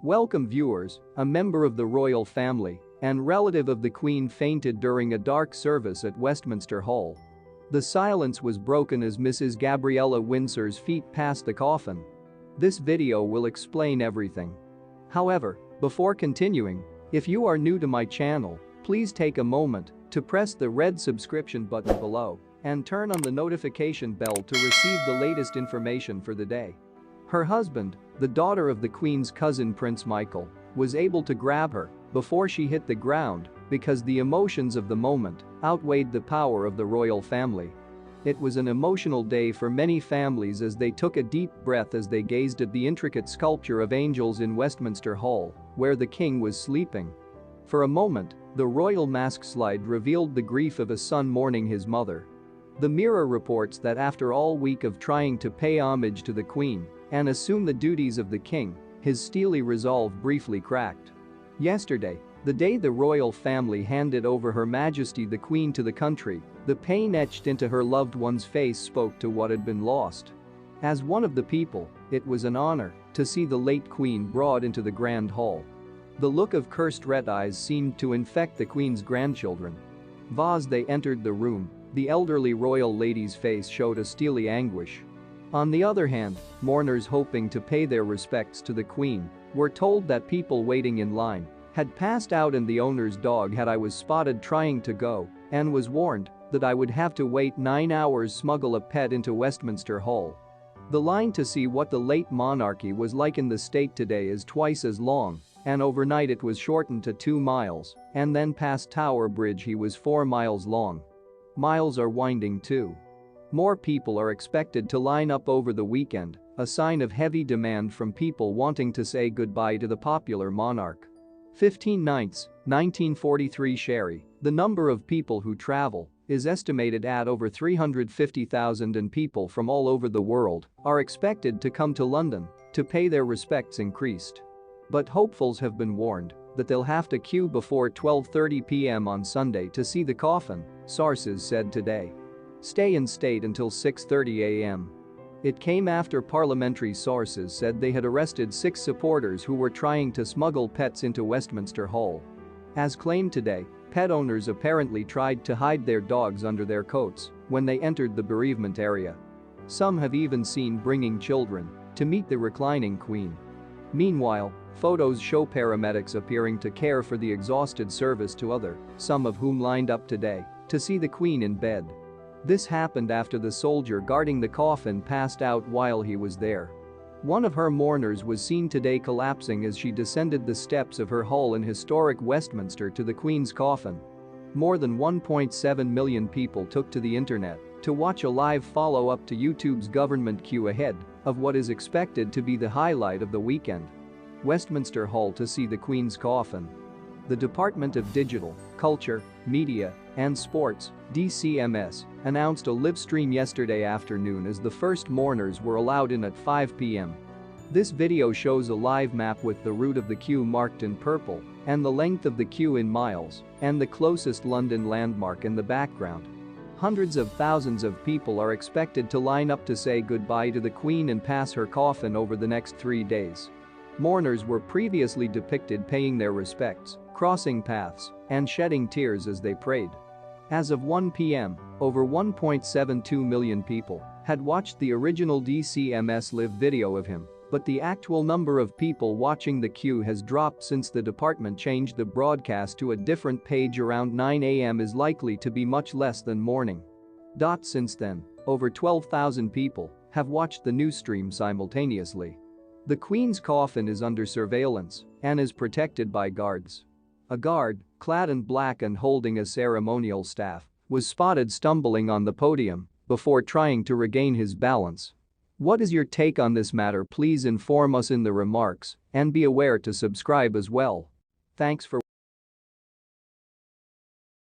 Welcome viewers, a member of the royal family and relative of the Queen fainted during a dark service at Westminster Hall. The silence was broken as Mrs. Gabriella Windsor's feet passed the coffin. This video will explain everything. However, before continuing, if you are new to my channel, please take a moment to press the red subscription button below and turn on the notification bell to receive the latest information for the day. Her husband, the daughter of the Queen's cousin Prince Michael, was able to grab her before she hit the ground because the emotions of the moment outweighed the power of the royal family. It was an emotional day for many families as they took a deep breath as they gazed at the intricate sculpture of angels in Westminster Hall, where the king was sleeping. For a moment, the royal mask slide revealed the grief of a son mourning his mother. The Mirror reports that after all week of trying to pay homage to the Queen and assume the duties of the king, his steely resolve briefly cracked. Yesterday, the day the royal family handed over Her Majesty the Queen to the country, the pain etched into her loved one's face spoke to what had been lost. As one of the people, it was an honor to see the late Queen brought into the Grand Hall. The look of cursed red eyes seemed to infect the Queen's grandchildren. As they entered the room, the elderly royal lady's face showed a steely anguish. On the other hand, mourners hoping to pay their respects to the Queen were told that people waiting in line had passed out and the owner's dog I was spotted trying to go and was warned that I would have to wait 9 hours smuggle a pet into Westminster Hall. The line to see what the late monarchy was like in the state today is twice as long, and overnight it was shortened to 2 miles, and then past Tower Bridge he was 4 miles long. Miles are winding too. More people are expected to line up over the weekend, a sign of heavy demand from people wanting to say goodbye to the popular monarch. 15 nights, 1943 Sherry, the number of people who travel is estimated at over 350,000 and people from all over the world are expected to come to London to pay their respects increased. But hopefuls have been warned that they'll have to queue before 12:30 p.m. on Sunday to see the coffin, sources said today. Stay in state until 6:30 a.m. It came after parliamentary sources said they had arrested 6 supporters who were trying to smuggle pets into Westminster Hall. As claimed today, pet owners apparently tried to hide their dogs under their coats when they entered the bereavement area. Some have even seen bringing children to meet the reclining Queen. Meanwhile, photos show paramedics appearing to care for the exhausted service to others, some of whom lined up today to see the Queen in bed. This happened after the soldier guarding the coffin passed out while he was there. One of her mourners was seen today collapsing as she descended the steps of her hall in historic Westminster to the Queen's coffin. More than 1.7 million people took to the internet to watch a live follow-up to YouTube's government queue ahead of what is expected to be the highlight of the weekend. Westminster Hall to see the Queen's coffin. The Department of Digital, Culture, Media, and Sports, DCMS, announced a live stream yesterday afternoon as the first mourners were allowed in at 5 p.m. This video shows a live map with the route of the queue marked in purple and the length of the queue in miles and the closest London landmark in the background. Hundreds of thousands of people are expected to line up to say goodbye to the Queen and pass her coffin over the next 3 days. Mourners were previously depicted paying their respects, crossing paths, and shedding tears as they prayed. As of 1 p.m., over 1.72 million people had watched the original DCMS live video of him, but the actual number of people watching the queue has dropped since the department changed the broadcast to a different page around 9 a.m. is likely to be much less than morning. Since then, over 12,000 people have watched the news stream simultaneously. The Queen's coffin is under surveillance and is protected by guards. A guard, clad in black and holding a ceremonial staff, was spotted stumbling on the podium before trying to regain his balance. What is your take on this matter? Please inform us in the remarks and be aware to subscribe as well. Thanks for